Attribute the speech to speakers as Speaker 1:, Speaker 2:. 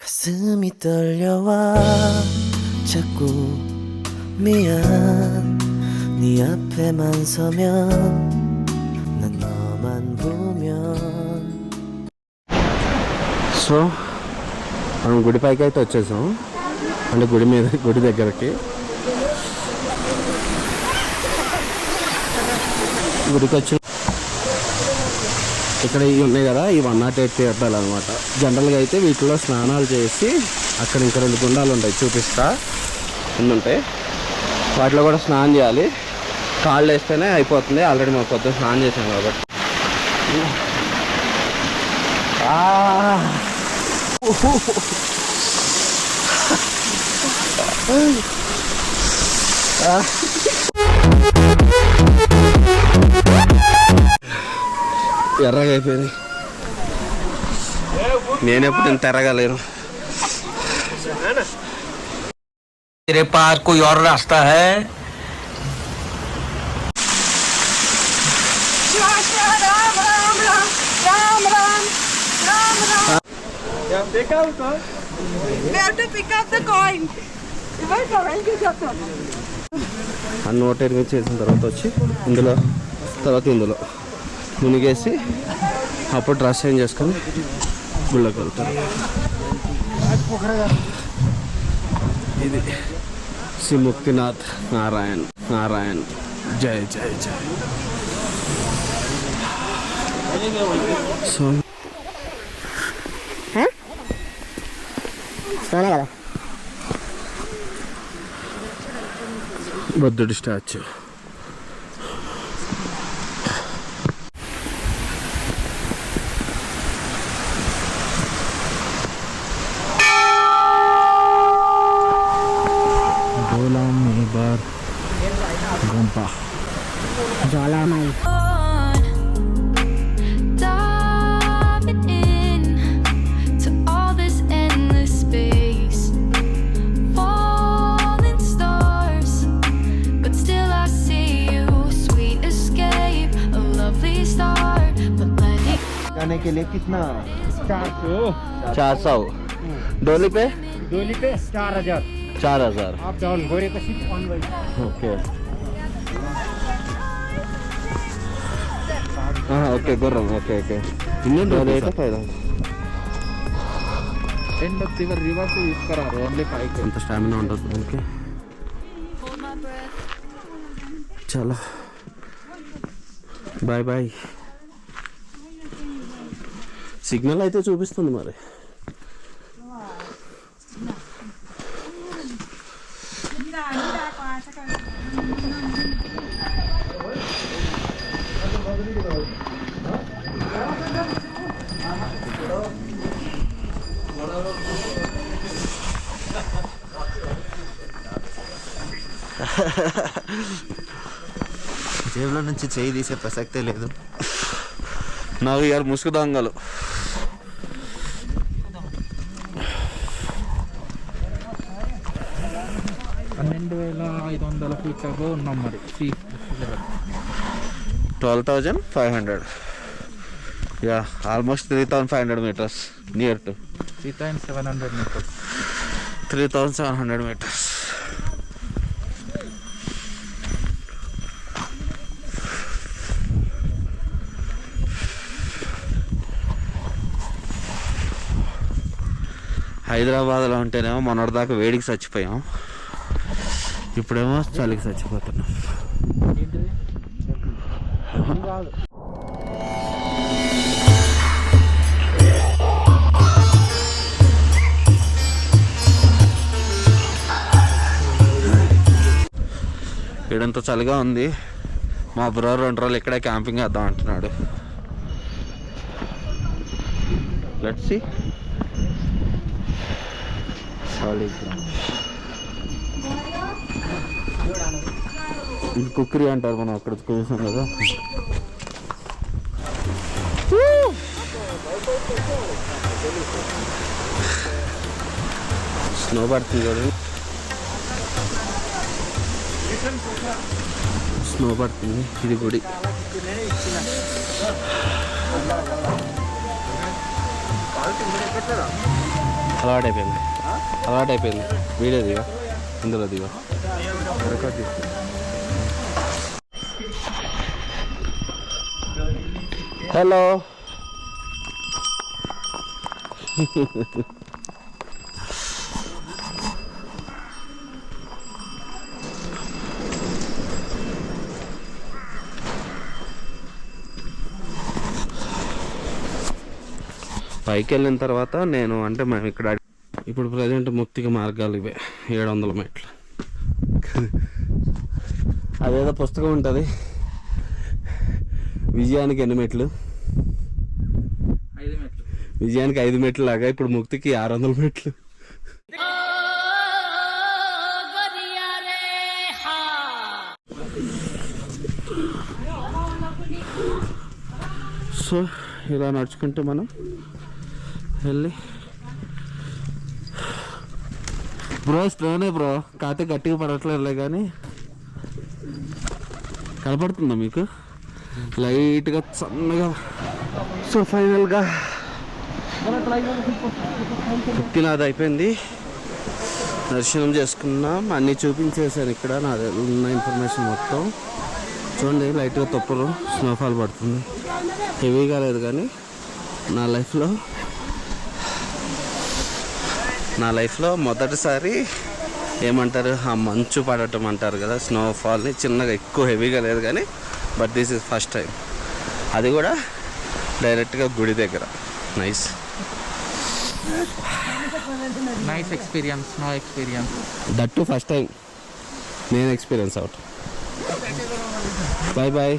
Speaker 1: 가슴이 떨려와 자꾸 미안 네 앞에만 서면 난 너만 보면
Speaker 2: so మనం గుడి పైకి అయితే వచ్చేసాం అంటే గుడి దగ్గరకి గుడికి వచ్చి ఇక్కడ ఇవి ఉన్నాయి కదా ఈ 108 తీర్థాలు అనమాట. జనరల్గా అయితే వీటిలో స్నానాలు చేసి అక్కడ ఇంకా 2 గుండాలు ఉంటాయి చూపిస్తా ఎన్ని ఉంటాయి వాటిలో కూడా స్నానం చేయాలి. కాళ్ళు వేస్తేనే అయిపోతుంది. ఆల్రెడీ మా పొద్దున్న స్నానం చేసాం కాబట్టి ఎర్రగా అయిపోయింది. నేనెప్పుడు ఇంత ఎర్రగలేను.
Speaker 1: तेरे पास कोई और रास्ता है?
Speaker 3: Pick up, sir. We have to pick up the coin.
Speaker 2: ఆ నోట్ ఎనిమిది చేసిన తర్వాత వచ్చి ఇందులో మునిగేసి అప్పుడు డ్రెస్ చేంజ్ చేసుకొని గుళ్ళకి వెళ్తారు. ఇది శ్రీ ముక్తినాథ్ నారాయణ్ జై జై జై. సో
Speaker 4: కదా
Speaker 2: బుద్ధుడి స్టాచ్యూ.
Speaker 4: జ్వాలామయి
Speaker 1: जाने के लिए कितना?
Speaker 2: 400. डोली पे
Speaker 4: 4,000
Speaker 2: 4,000.
Speaker 4: अप डाउन गरेपछि अन गरी
Speaker 2: ఓకే ఓకే గుర్రం ఓకే ఓకే ಇನ್ನೊಂದು rate 5,000.
Speaker 4: End of river rivers తీసుకురారు ఓన్లీ 5
Speaker 2: అంత స్టామినా ఉండదు మనకి. చలో బాయ్ బాయ్. సిగ్నల్ అయితే చూపిస్తుంది మరి.
Speaker 1: జేబులో నుంచి చేయి తీసే ప్రసక్తే లేదు.
Speaker 2: నాకు ఇవాళ ముసుగు దొంగలు.
Speaker 4: ఫీట్ ఉన్నాం మరి
Speaker 2: 12,500. Yeah almost 3,500 meters near to
Speaker 4: 3,700 meters.
Speaker 2: 3,700 meters. హైదరాబాద్లో ఉంటేనేమో మొన్నటిదాకా వేడికి చచ్చిపోయాం, ఇప్పుడేమో చలికి చచ్చిపోతున్నాం. ఇడంత చలిగా ఉంది. మా బ్రో 2 రోజులు ఇక్కడే క్యాంపింగ్ వేద్దాం అంటున్నాడు. Let's see. ఇది కుక్కరి అంటారు, మనం అక్కడ చూసాం కదా. స్నో పడుతుంది కదా, స్నో పడుతుంది. ఇది గుడి. అలవాటైపోయింది వీడియో దిగా ఇందులో దిగా హలో పైకి వెళ్ళిన తర్వాత నేను అంటే మేము ఇక్కడ ఇప్పుడు ప్రజెంట్ ముక్తిక మార్గాలు ఇవే 700 మెట్లు. అదేదో పుస్తకం ఉంటుంది విజయానికి ఎన్ని మెట్లు,
Speaker 4: 5 మెట్లు.
Speaker 2: విజయానికి 5 మెట్లు లాగా ఇప్పుడు ముక్తికి 600 మెట్లు. సో ఇలా నడుచుకుంటే మనం వెళ్ళి బ్రో స్లోనే బ్రో కాతే గట్టిగా పడట్లేదు కానీ కనపడుతుందా మీకు లైట్గా సన్నగా. సో ఫైనల్గా 15 అయిపోయింది, దర్శనం చేసుకున్నాం, అన్నీ చూపించేసాను ఇక్కడ నా ఉన్న ఇన్ఫర్మేషన్ మొత్తం. చూడండి లైట్గా తొప్పరు స్నోఫాల్ పడుతుంది, హెవీగా లేదు కానీ నా లైఫ్లో మొదటిసారి ఏమంటారు ఆ మంచు పడటం అంటారు కదా స్నోఫాల్ని, చిన్నగా ఎక్కువ హెవీగా లేదు కానీ but this is first time, అది కూడా డైరెక్ట్గా గుడి దగ్గర. Nice
Speaker 4: experience, no experience,
Speaker 2: that too first time నేను ఎక్స్పీరియన్స్ అవుట్. Bye bye.